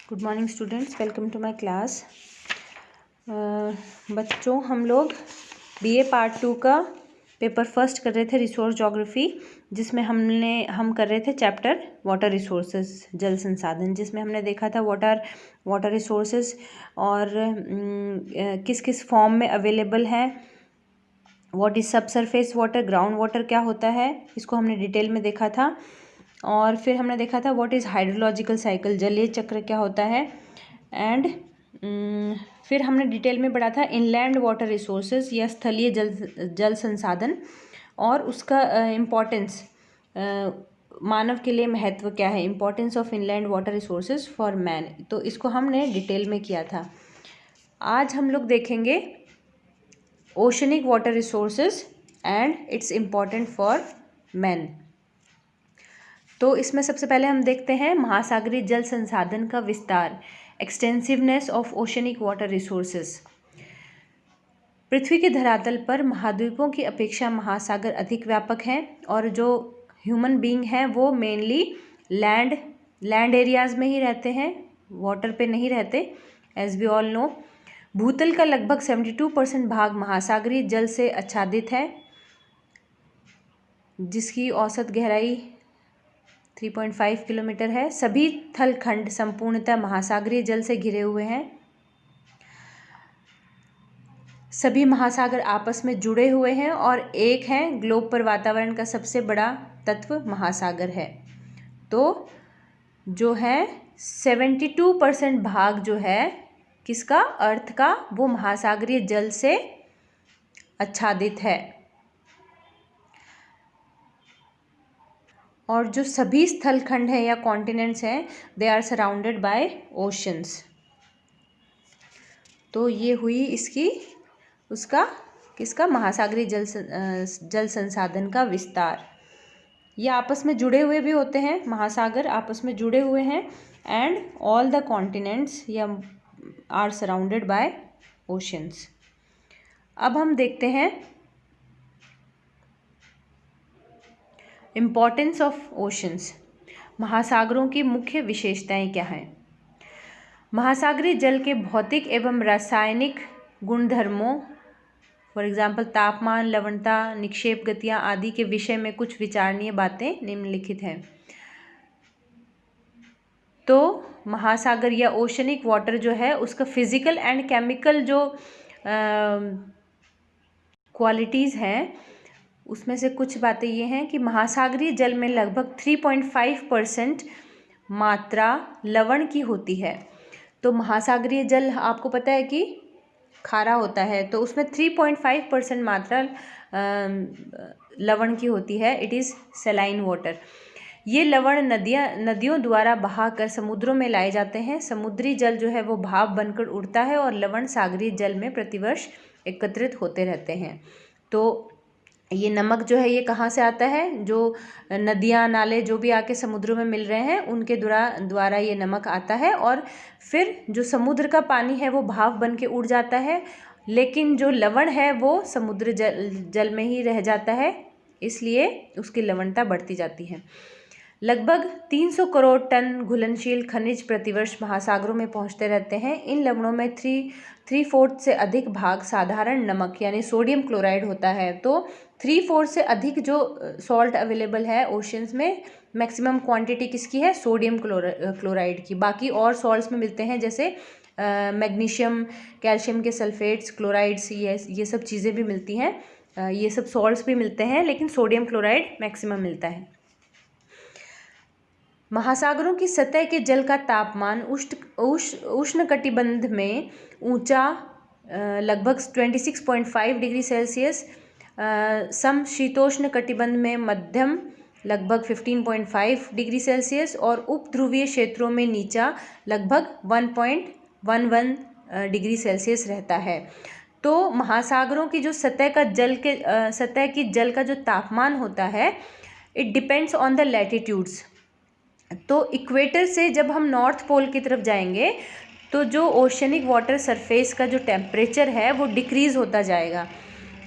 Good morning students, welcome to my class. बच्चों, हम लोग बीए पार्ट 2 का पेपर फर्स्ट कर रहे थे, रिसोर्स ज्योग्राफी, जिसमें हम कर रहे थे चैप्टर वाटर रिसोर्सेज, जल संसाधन, जिसमें हमने देखा था वाटर रिसोर्सेज और किस किस फॉर्म में अवेलेबल है, व्हाट इज सब सरफेस वाटर, ग्राउंड वाटर क्या होता है, इसको हमने डिटेल में देखा था। और फिर हमने देखा था व्हाट इज़ हाइड्रोलॉजिकल साइकिल, जलीय चक्र क्या होता है। एंड फिर हमने डिटेल में पढ़ा था इनलैंड वाटर रिसोर्सेज या स्थलीय जल संसाधन और उसका इम्पोर्टेंस, मानव के लिए महत्व क्या है, importance of inland water resources for man, तो इसको हमने डिटेल में किया था। आज हम लोग देखेंगे oceanic water resources and it's important for man. तो इसमें सबसे पहले हम देखते हैं महासागरीय जल संसाधन का विस्तार, एक्सटेंसिवनेस ऑफ ओशनिक वाटर रिसोर्सेज। पृथ्वी के धरातल पर महाद्वीपों की अपेक्षा महासागर अधिक व्यापक हैं और जो ह्यूमन बीइंग हैं वो मेनली लैंड एरियाज़ में ही रहते हैं, वाटर पे नहीं रहते, एज वी ऑल नो। भूतल का लगभग 72% भाग महासागरीय जल से आच्छादित है, जिसकी औसत गहराई 3.5 किलोमीटर है। सभी थलखंड संपूर्णतः महासागरीय जल से घिरे हुए हैं। सभी महासागर आपस में जुड़े हुए हैं और एक हैं ग्लोब पर वातावरण का सबसे बड़ा तत्व महासागर है। तो जो है 72% भाग जो है किसका, अर्थ का, वो महासागरीय जल से आच्छादित है। और जो सभी स्थलखंड हैं या कॉन्टिनेंट्स हैं, they are surrounded by oceans. तो ये हुई किसका महासागरीय जल संसाधन का विस्तार। ये आपस में जुड़े हुए भी होते हैं, महासागर आपस में जुड़े हुए हैं, एंड ऑल द कॉन्टिनेंट्स या आर सराउंडेड बाय ओशंस। अब हम देखते हैं इम्पॉर्टेंस ऑफ ओशंस। महासागरों की मुख्य विशेषताएं क्या हैं। महासागरीय जल के भौतिक एवं रासायनिक गुणधर्मों, फॉर एग्जाम्पल तापमान, लवणता, निक्षेप गतियाँ आदि के विषय में कुछ विचारणीय बातें निम्नलिखित हैं। तो महासागर या ओशनिक वाटर जो है उसका फिजिकल एंड केमिकल जो क्वालिटीज़ हैं, उसमें से कुछ बातें ये हैं कि महासागरीय जल में लगभग 3.5% मात्रा लवण की होती है। तो महासागरीय जल आपको पता है कि खारा होता है, तो उसमें 3.5% मात्रा लवण की होती है। It is saline water. ये लवण नदियों द्वारा बहाकर समुद्रों में लाए जाते हैं। समुद्री जल जो है वो भाप बनकर उड़ता है और लवण सागरीय जल में प्रतिवर्ष एकत्रित होते रहते हैं। तो ये नमक जो है ये कहाँ से आता है, जो नदियाँ नाले जो भी आके समुद्रों में मिल रहे हैं उनके द्वारा ये नमक आता है, और फिर जो समुद्र का पानी है वो भाप बन के उड़ जाता है, लेकिन जो लवण है वो समुद्र जल में ही रह जाता है, इसलिए उसकी लवणता बढ़ती जाती है। लगभग 300 करोड़ टन घुलनशील खनिज प्रतिवर्ष महासागरों में पहुंचते रहते हैं। इन लवणों में 3/4 से अधिक भाग साधारण नमक यानी सोडियम क्लोराइड होता है। तो 3/4 से अधिक जो सॉल्ट अवेलेबल है ओशंस में, मैक्सिमम क्वांटिटी किसकी है, सोडियम क्लोराइड की। बाकी और सॉल्ट्स में मिलते हैं, जैसे मैग्नीशियम, कैल्शियम के सल्फेट्स, क्लोराइड्स, ये सब चीज़ें भी मिलती हैं, ये सब सॉल्ट्स भी मिलते हैं, लेकिन सोडियम क्लोराइड मैक्सिमम मिलता है। महासागरों की सतह के जल का तापमान उष्णकटिबंध में ऊंचा लगभग 26.5 डिग्री सेल्सियस, समशीतोष्ण कटिबंध में मध्यम लगभग 15.5 डिग्री सेल्सियस और उपध्रुवीय क्षेत्रों में नीचा लगभग 1.11 डिग्री सेल्सियस रहता है। तो महासागरों की जो सतह की जल का जो तापमान होता है, it depends on the latitudes. तो इक्वेटर से जब हम नॉर्थ पोल की तरफ जाएंगे तो जो ओशनिक वाटर सरफेस का जो टेम्परेचर है वो डिक्रीज़ होता जाएगा,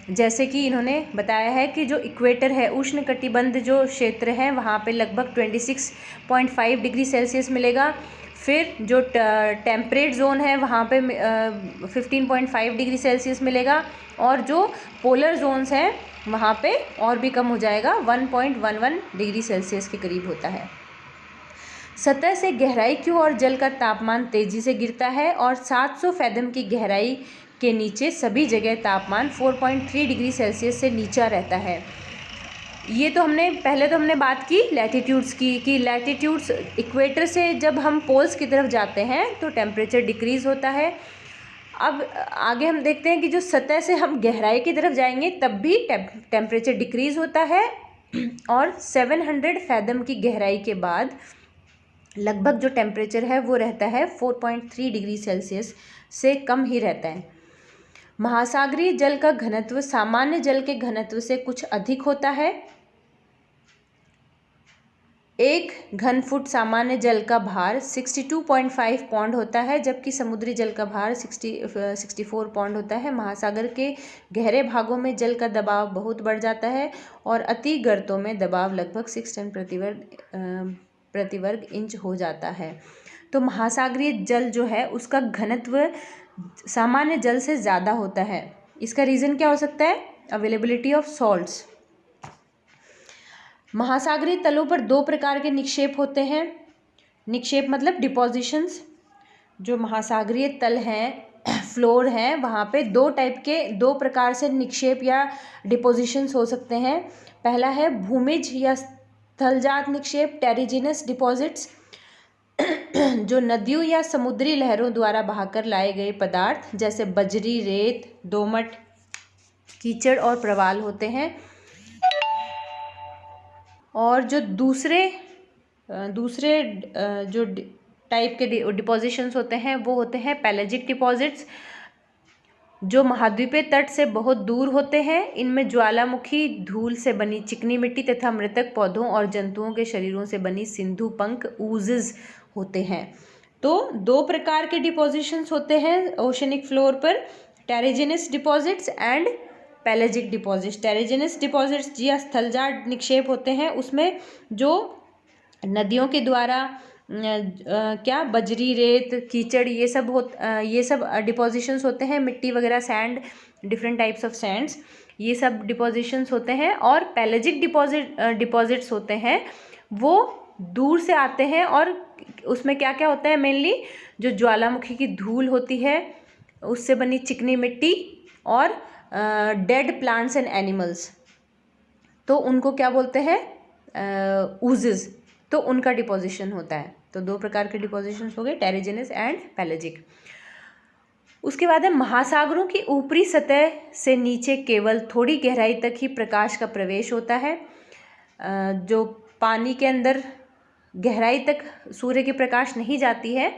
जैसे कि इन्होंने बताया है कि जो इक्वेटर है, उष्णकटिबंध जो क्षेत्र है, वहाँ पे लगभग 26.5 डिग्री सेल्सियस मिलेगा। फिर जो टेम्परेट जोन है वहाँ पे 15.5 डिग्री सेल्सियस मिलेगा, और जो पोलर जोन्स हैं वहाँ पे और भी कम हो जाएगा, 1.11 डिग्री सेल्सियस के करीब होता है। सतह से गहराई की ओर जल का तापमान तेजी से गिरता है और 700 फैथम की गहराई के नीचे सभी जगह तापमान 4.3 डिग्री सेल्सियस से नीचा रहता है। ये तो हमने बात की लैटिट्यूड्स की, कि लैटिट्यूड्स इक्वेटर से जब हम पोल्स की तरफ जाते हैं तो टेम्परेचर डिक्रीज़ होता है। अब आगे हम देखते हैं कि जो सतह से हम गहराई की तरफ जाएंगे तब भी टेम्परेचर डिक्रीज़ होता है, और 700 फैथम की गहराई के बाद लगभग जो टेम्परेचर है वो रहता है 4.3 डिग्री सेल्सियस से कम ही रहता है। महासागरीय जल का घनत्व सामान्य जल के घनत्व से कुछ अधिक होता है। 1 घन फुट सामान्य जल का भार 62.5 पौंड होता है, जबकि समुद्री जल का भार 64 पौंड होता है। महासागर के गहरे भागों में जल का दबाव बहुत बढ़ जाता है और अति गर्तों में दबाव लगभग 6 टन प्रति वर्ग इंच हो जाता है। तो महासागरीय जल जो है उसका घनत्व सामान्य जल से ज़्यादा होता है। इसका रीज़न क्या हो सकता है? Availability of salts. महासागरीय तलों पर 2 प्रकार के निक्षेप होते हैं। निक्षेप मतलब डिपोजिशंस। जो महासागरीय तल हैं, फ्लोर हैं, वहाँ पे 2 प्रकार से निक्षेप या डिपोजिशंस हो सकते हैं। पहला है भूमिज या स्थलजात निक्षेप, टेरिजिनस डिपॉजिट्स, जो नदियों या समुद्री लहरों द्वारा बहाकर लाए गए पदार्थ जैसे बजरी, रेत, दोमट, कीचड़ और प्रवाल होते हैं। और जो दूसरे जो टाइप के डिपोजिशंस होते हैं वो होते हैं पैलेजिक डिपॉजिट्स, जो महाद्वीपीय तट से बहुत दूर होते हैं। इनमें ज्वालामुखी धूल से बनी चिकनी मिट्टी तथा मृतक पौधों और जंतुओं के शरीरों से बनी सिंधु पंख ऊजेस होते हैं। तो 2 प्रकार के डिपोजिशंस होते हैं ओशनिक फ्लोर पर, टेरिजिनस डिपॉजिट्स एंड पैलेजिक डिपॉजिट्स। टेरिजिनस डिपॉजिट्स या स्थलजात निक्षेप होते हैं, उसमें जो नदियों के द्वारा बजरी, रेत, कीचड़ ये सब डिपोजिशंस होते हैं, मिट्टी वगैरह, sand, different types of Sands, ये सब डिपोजिशंस होते हैं। और पैलेजिक डिपॉजिट्स होते हैं वो दूर से आते हैं, और उसमें क्या क्या होता है? मेनली जो ज्वालामुखी की धूल होती है उससे बनी चिकनी मिट्टी और डेड प्लांट्स एंड एनिमल्स, तो उनको क्या बोलते हैं? ऊजेस। तो उनका डिपोजिशन होता है। तो 2 प्रकार के डिपोजिशन हो गए, टेरिजिनस एंड पैलेजिक। उसके बाद है महासागरों की ऊपरी सतह से नीचे केवल थोड़ी गहराई तक ही प्रकाश का प्रवेश होता है। जो पानी के अंदर गहराई तक सूर्य की प्रकाश नहीं जाती है।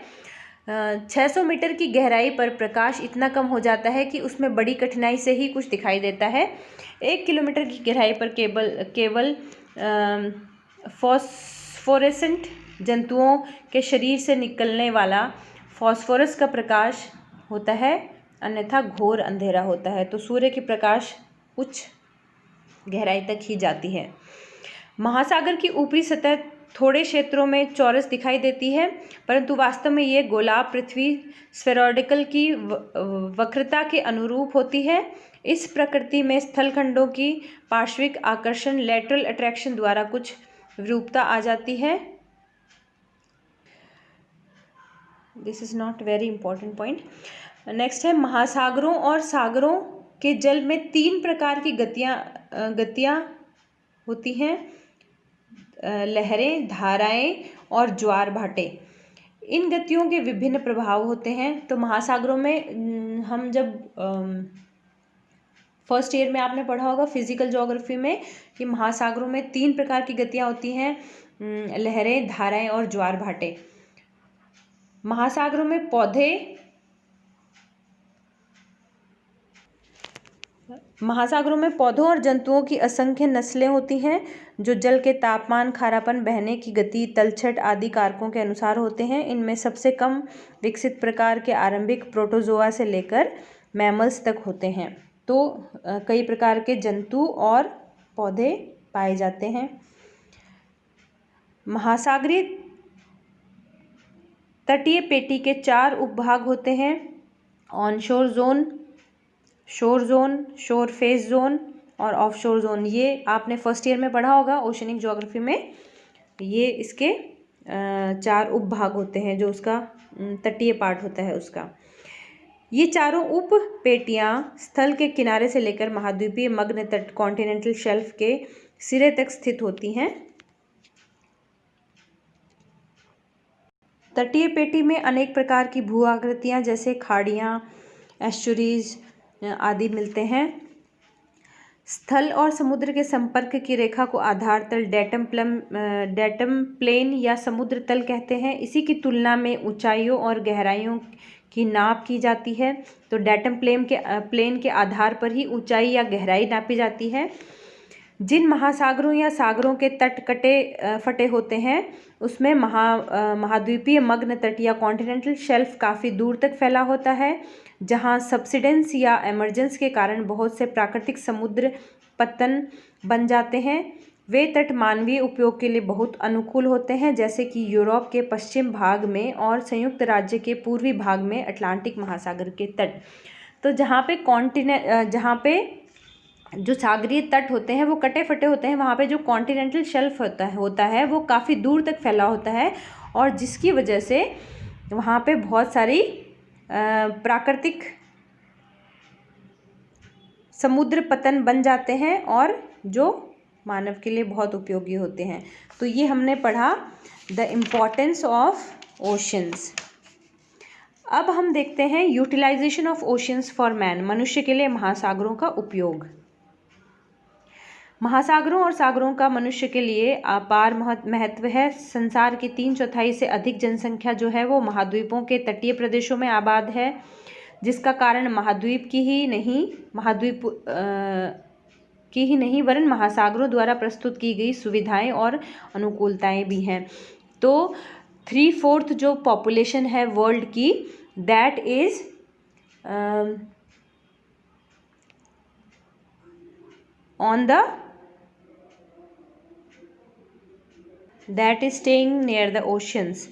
600 मीटर की गहराई पर प्रकाश इतना कम हो जाता है कि उसमें बड़ी कठिनाई से ही कुछ दिखाई देता है। 1 किलोमीटर की गहराई पर केवल फॉस्फोरेसेंट जंतुओं के शरीर से निकलने वाला फॉस्फोरस का प्रकाश होता है, अन्यथा घोर अंधेरा होता है। तो सूर्य की प्रकाश कुछ गहराई तक ही जाती है। महासागर की ऊपरी सतह थोड़े क्षेत्रों में चौरस दिखाई देती है, परंतु वास्तव में ये गोलाभ पृथ्वी स्फेरॉइडल की वक्रता के अनुरूप होती है। इस प्रकृति में स्थलखंडों की पार्श्विक आकर्षण लैटरल अट्रैक्शन द्वारा कुछ विरूपता आ जाती है। This is not very important point. Next है महासागरों और सागरों के जल में 3 प्रकार की गतियाँ होती हैं, लहरें, धाराएं और ज्वार भाटे। इन गतियों के विभिन्न प्रभाव होते हैं। तो महासागरों में हम जब फर्स्ट ईयर में आपने पढ़ा होगा फिजिकल ज्योग्राफी में कि महासागरों में 3 प्रकार की गतियाँ होती हैं, लहरें, धाराएं और ज्वार भाटे। महासागरों में पौधों और जंतुओं की असंख्य नस्लें होती हैं, जो जल के तापमान, खारापन, बहने की गति, तलछट आदि कारकों के अनुसार होते हैं। इनमें सबसे कम विकसित प्रकार के आरंभिक प्रोटोजोआ से लेकर मैमल्स तक होते हैं। तो कई प्रकार के जंतु और पौधे पाए जाते हैं। महासागरीय तटीय पेटी के 4 उपभाग होते हैं: ऑनशोर जोन, शोर जोन, शोर फेस जोन और ऑफशोर जोन। ये आपने फर्स्ट ईयर में पढ़ा होगा ओशनिक ज्योग्राफी में। ये इसके 4 उपभाग होते हैं, जो उसका तटीय पार्ट होता है उसका। ये चारों उप पेटियां स्थल के किनारे से लेकर महाद्वीपीय मग्न तट कॉन्टिनेंटल शेल्फ के सिरे तक स्थित होती हैं। तटीय पेटी में अनेक प्रकार की भू आकृतियां जैसे खाड़ियां, एस्चुरीज आदि मिलते हैं। स्थल और समुद्र के संपर्क की रेखा को आधार तल डेटम प्लेन या समुद्र तल कहते हैं। इसी की तुलना में ऊंचाइयों और गहराइयों की नाप की जाती है। तो डेटम प्लेन के आधार पर ही ऊंचाई या गहराई नापी जाती है। जिन महासागरों या सागरों के तट कटे फटे होते हैं उसमें महाद्वीपीय मग्न तट या कॉन्टिनेंटल शेल्फ काफ़ी दूर तक फैला होता है, जहां सबसिडेंस या एमरजेंस के कारण बहुत से प्राकृतिक समुद्र पत्तन बन जाते हैं। वे तट मानवीय उपयोग के लिए बहुत अनुकूल होते हैं, जैसे कि यूरोप के पश्चिम भाग में और संयुक्त राज्य के पूर्वी भाग में अटलांटिक महासागर के तट। तो जहाँ पे जो सागरीय तट होते हैं वो कटे फटे होते हैं, वहाँ पे जो कॉन्टिनेंटल शेल्फ होता है वो काफ़ी दूर तक फैला होता है, और जिसकी वजह से वहाँ पे बहुत सारी प्राकृतिक समुद्र पतन बन जाते हैं और जो मानव के लिए बहुत उपयोगी होते हैं। तो ये हमने पढ़ा द इम्पोर्टेंस ऑफ ओशंस। अब हम देखते हैं utilisation of oceans for man, मनुष्य के लिए महासागरों का उपयोग। महासागरों और सागरों का मनुष्य के लिए अपार महत्व है। संसार की 3/4 से अधिक जनसंख्या जो है वो महाद्वीपों के तटीय प्रदेशों में आबाद है, जिसका कारण महाद्वीप की ही नहीं वरन महासागरों द्वारा प्रस्तुत की गई सुविधाएं और अनुकूलताएं भी हैं। तो 3/4 जो पॉपुलेशन है वर्ल्ड की, that is staying near the oceans.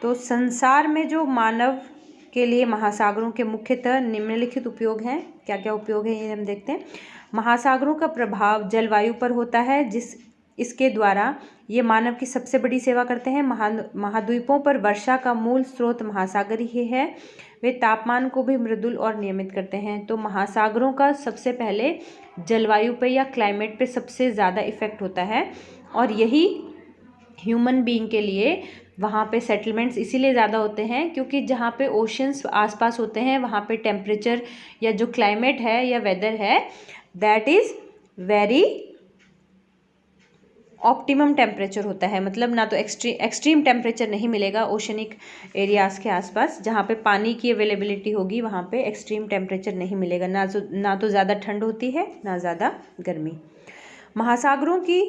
तो संसार में जो मानव के लिए महासागरों के मुख्यतः निम्नलिखित उपयोग हैं। क्या क्या उपयोग है ये हम देखते हैं। महासागरों का प्रभाव जलवायु पर होता है, इसके द्वारा ये मानव की सबसे बड़ी सेवा करते हैं। महाद्वीपों पर वर्षा का मूल स्रोत महासागर ही है। वे तापमान को भी मृदुल और नियमित करते हैं। तो महासागरों का सबसे पहले जलवायु पे या क्लाइमेट पे सबसे ज़्यादा इफ़ेक्ट होता है, और यही ह्यूमन बीइंग के लिए वहाँ पे सेटलमेंट्स इसीलिए ज़्यादा होते हैं क्योंकि जहाँ पे ओशंस आसपास होते हैं वहाँ पे टेम्परेचर या जो क्लाइमेट है या वेदर है that is very optimum temperature होता है। मतलब ना तो एक्सट्रीम टेम्परेचर नहीं मिलेगा ओशनिक एरियाज़ के आसपास। जहाँ पे पानी की अवेलेबिलिटी होगी वहाँ पे एक्सट्रीम टेम्परेचर नहीं मिलेगा। ना तो ज़्यादा ठंड होती है ना ज़्यादा गर्मी। महासागरों की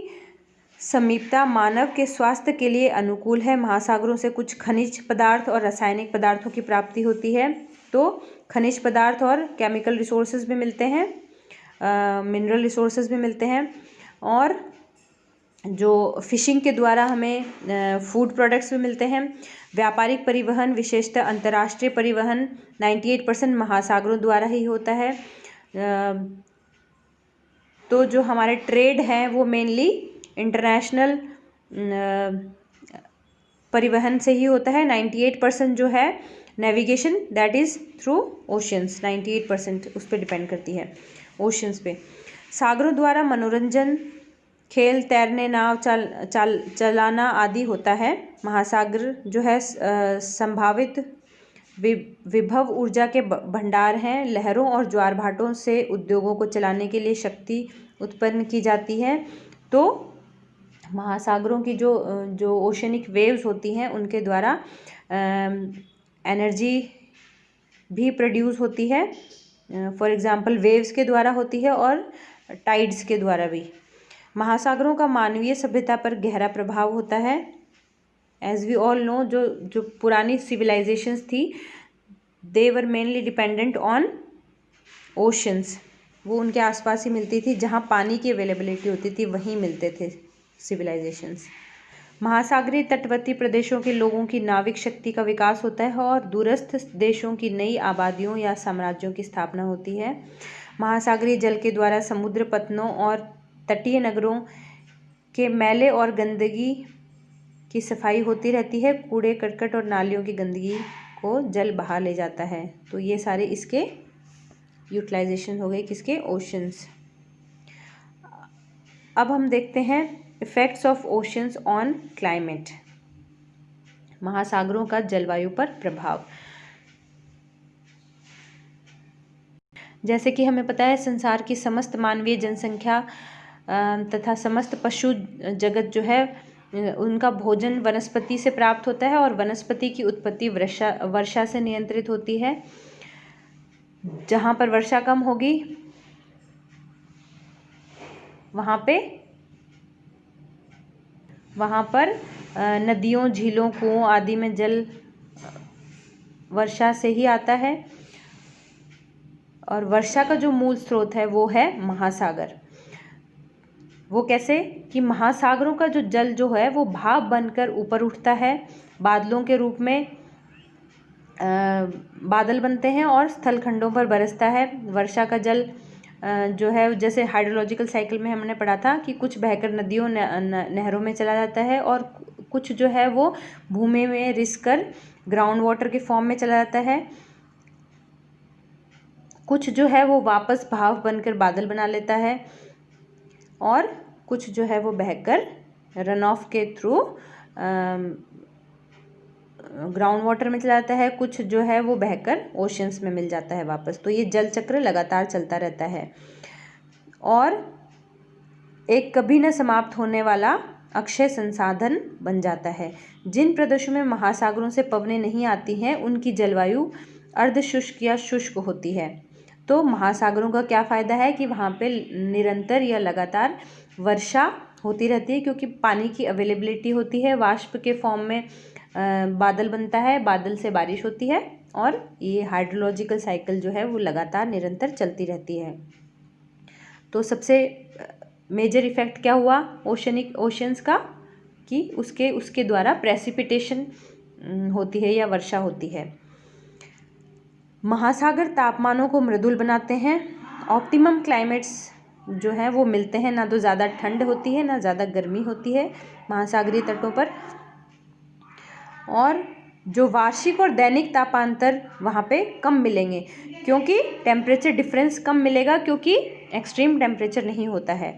समीपता मानव के स्वास्थ्य के लिए अनुकूल है। महासागरों से कुछ खनिज पदार्थ और रासायनिक पदार्थों की प्राप्ति होती है। तो खनिज पदार्थ और केमिकल रिसोर्सेज भी मिलते हैं, मिनरल रिसोर्सेज भी मिलते हैं, और जो फिशिंग के द्वारा हमें फूड प्रोडक्ट्स भी मिलते हैं। व्यापारिक परिवहन, विशेषतः अंतर्राष्ट्रीय परिवहन 98% महासागरों द्वारा ही होता है। तो जो हमारे ट्रेड हैं वो मेनली इंटरनेशनल परिवहन से ही होता है। 98% जो है navigation that is through oceans, 98% उस पर डिपेंड करती है, ओशंस पे। सागरों द्वारा मनोरंजन, खेल, तैरने, नाव चलाना आदि होता है। महासागर जो है संभावित विभव ऊर्जा के भंडार हैं। लहरों और ज्वार भाटों से उद्योगों को चलाने के लिए शक्ति उत्पन्न की जाती है। तो महासागरों की जो ओशनिक वेव्स होती हैं उनके द्वारा एनर्जी भी प्रोड्यूस होती है। फॉर एग्जांपल वेव्स के द्वारा होती है और टाइड्स के द्वारा भी। महासागरों का मानवीय सभ्यता पर गहरा प्रभाव होता है। एज वी ऑल नो, जो पुरानी सिविलाइजेशंस थी they were mainly dependent on oceans. वो उनके आसपास ही मिलती थी, जहाँ पानी की अवेलेबिलिटी होती थी वहीं मिलते थे सिविलाइजेशंस। महासागरीय तटवर्ती प्रदेशों के लोगों की नाविक शक्ति का विकास होता है और दूरस्थ देशों की नई आबादियों या साम्राज्यों की स्थापना होती है। महासागरीय जल के द्वारा समुद्र पत्तनों और तटीय नगरों के मैले और गंदगी की सफाई होती रहती है। कूड़े करकट और नालियों की गंदगी को जल बहा ले जाता है। तो ये सारे इसके यूटिलाइजेशन हो गए, किसके, ओशंस। अब हम देखते हैं effects of oceans on climate, महासागरों का जलवायु पर प्रभाव। जैसे कि हमें पता है संसार की समस्त मानवीय जनसंख्या तथा समस्त पशु जगत जो है उनका भोजन वनस्पति से प्राप्त होता है और वनस्पति की उत्पत्ति वर्षा से नियंत्रित होती है। जहाँ पर वर्षा कम होगी वहाँ पर नदियों, झीलों, कुओं आदि में जल वर्षा से ही आता है और वर्षा का जो मूल स्रोत है वो है महासागर। वो कैसे कि महासागरों का जो जल जो है वो भाप बनकर ऊपर उठता है, बादलों के रूप में बादल बनते हैं और स्थलखंडों पर बरसता है। वर्षा का जल जो है, जैसे हाइड्रोलॉजिकल साइकिल में हमने पढ़ा था कि कुछ बहकर नदियों नहरों में चला जाता है और कुछ जो है वो भूमि में रिस कर ग्राउंड वाटर के फॉर्म में चला जाता है। कुछ जो है वो वापस भाप बनकर बादल बना लेता है और कुछ जो है वो बहकर रन ऑफ के थ्रू ग्राउंड वाटर में चला जाता है। कुछ जो है वो बहकर ओशंस में मिल जाता है वापस। तो ये जल चक्र लगातार चलता रहता है और एक कभी न समाप्त होने वाला अक्षय संसाधन बन जाता है। जिन प्रदेशों में महासागरों से पवनें नहीं आती हैं उनकी जलवायु अर्धशुष्क या शुष्क होती है। तो महासागरों का क्या फ़ायदा है कि वहाँ पे निरंतर या लगातार वर्षा होती रहती है, क्योंकि पानी की अवेलेबिलिटी होती है, वाष्प के फॉर्म में बादल बनता है, बादल से बारिश होती है और ये हाइड्रोलॉजिकल साइकिल जो है वो लगातार निरंतर चलती रहती है। तो सबसे मेजर इफेक्ट क्या हुआ ओशंस का कि उसके द्वारा प्रेसिपिटेशन होती है या वर्षा होती है। महासागर तापमानों को मृदुल बनाते हैं। ऑप्टिमम क्लाइमेट्स जो हैं वो मिलते हैं, ना तो ज़्यादा ठंड होती है ना ज़्यादा गर्मी होती है महासागरीय तटों पर। और जो वार्षिक और दैनिक तापांतर वहाँ पे कम मिलेंगे, क्योंकि टेम्परेचर डिफरेंस कम मिलेगा, क्योंकि एक्सट्रीम टेम्परेचर नहीं होता है।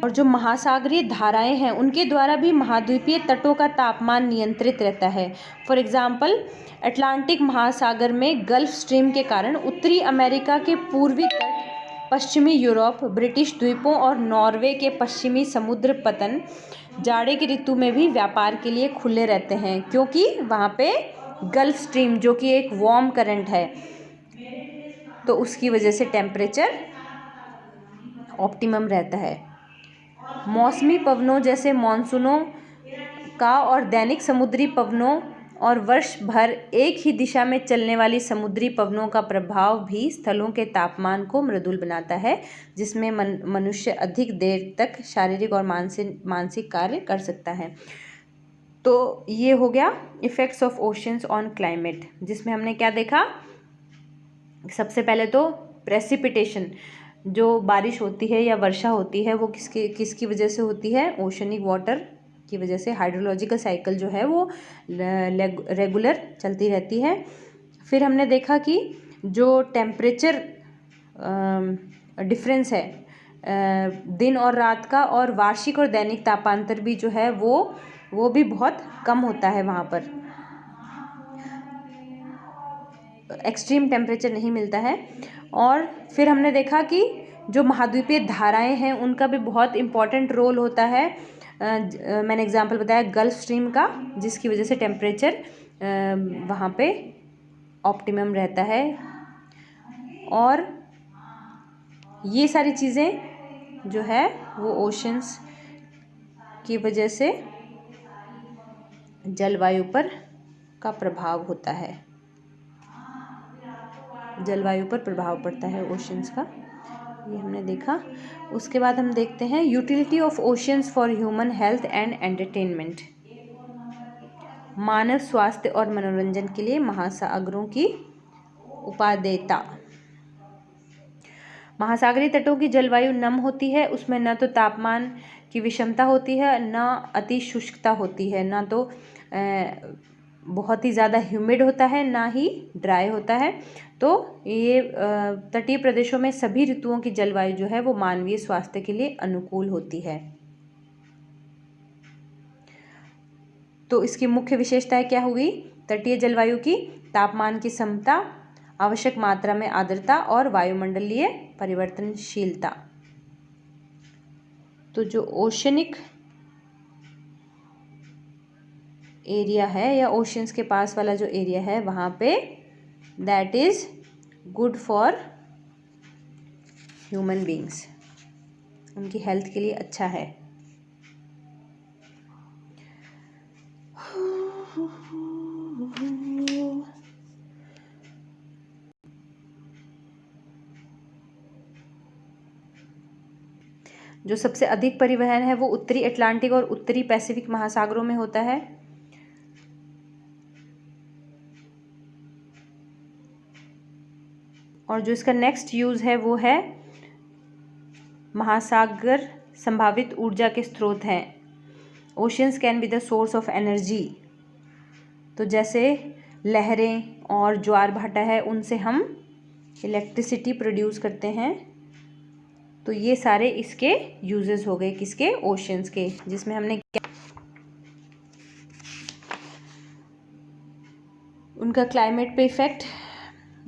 और जो महासागरीय धाराएं हैं उनके द्वारा भी महाद्वीपीय तटों का तापमान नियंत्रित रहता है। फॉर एग्जाम्पल अटलांटिक महासागर में गल्फ स्ट्रीम के कारण उत्तरी अमेरिका के पूर्वी तट, पश्चिमी यूरोप, ब्रिटिश द्वीपों और नॉर्वे के पश्चिमी समुद्र पतन जाड़े की ऋतु में भी व्यापार के लिए खुले रहते हैं, क्योंकि वहाँ पे गल्फ स्ट्रीम जो कि एक वार्म करंट है, तो उसकी वजह से टेम्परेचर ऑप्टिमम रहता है। मौसमी पवनों जैसे मानसूनों का और दैनिक समुद्री पवनों और वर्ष भर एक ही दिशा में चलने वाली समुद्री पवनों का प्रभाव भी स्थलों के तापमान को मृदुल बनाता है, जिसमें मनुष्य अधिक देर तक शारीरिक और मानसिक कार्य कर सकता है। तो ये हो गया effects of oceans on climate, जिसमें हमने क्या देखा। सबसे पहले तो प्रेसिपिटेशन, जो बारिश होती है या वर्षा होती है वो किसकी वजह से होती है, ओशनिक वाटर की वजह से। हाइड्रोलॉजिकल साइकिल जो है वो रेगुलर चलती रहती है। फिर हमने देखा कि जो टेम्परेचर डिफरेंस है दिन और रात का, और वार्षिक और दैनिक तापांतर भी जो है वो भी बहुत कम होता है, वहाँ पर एक्सट्रीम टेम्परेचर नहीं मिलता है। और फिर हमने देखा कि जो महाद्वीपीय धाराएं हैं उनका भी बहुत इम्पॉर्टेंट रोल होता है। मैंने एग्जांपल बताया गल्फ स्ट्रीम का, जिसकी वजह से टेम्परेचर वहाँ पे ऑप्टिमम रहता है। और ये सारी चीज़ें जो है वो ओशंस की वजह से जलवायु पर का प्रभाव होता है। जलवायु पर प्रभाव पड़ता है ओशंस का, ये हमने देखा। उसके बाद हम देखते हैं utility of oceans for human health and entertainment. मानव स्वास्थ्य और मनोरंजन के लिए महासागरों की उपादेयता। महासागरीय तटों की जलवायु नम होती है, उसमें न तो तापमान की विषमता होती है, न अति शुष्कता होती है, न तो बहुत ही ज़्यादा ह्यूमिड होता है, ना ही ड्राई होता है। तो ये तटीय प्रदेशों में सभी ऋतुओं की जलवायु जो है वो मानवीय स्वास्थ्य के लिए अनुकूल होती है। तो इसकी मुख्य विशेषताएं क्या हुई? तटीय जलवायु की तापमान की समता, आवश्यक मात्रा में आर्द्रता और वायुमंडलीय परिवर्तनशीलता। तो जो ओशनिक एरिया है या ओशंस के पास वाला जो एरिया है वहाँ पे that is good for human beings, उनकी हेल्थ के लिए अच्छा है। जो सबसे अधिक परिवहन है वो उत्तरी अटलांटिक और उत्तरी पैसिफिक महासागरों में होता है। और जो इसका नेक्स्ट यूज़ है वो है महासागर संभावित ऊर्जा के स्रोत हैं। Oceans can be the source of energy. तो जैसे लहरें और ज्वार भाटा है उनसे हम इलेक्ट्रिसिटी प्रोड्यूस करते हैं। तो ये सारे इसके यूजेस हो गए, किसके? ओशियंस के, जिसमें हमने उनका क्लाइमेट पे इफ़ेक्ट,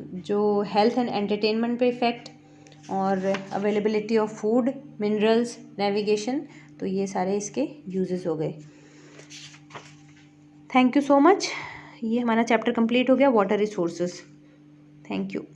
जो हेल्थ एंड एंटरटेनमेंट पे इफ़ेक्ट, और availability of food, minerals, navigation, तो ये सारे इसके यूजेस हो गए। Thank you so much. ये हमारा चैप्टर कंप्लीट हो गया, वाटर रिसोर्सेज। Thank you.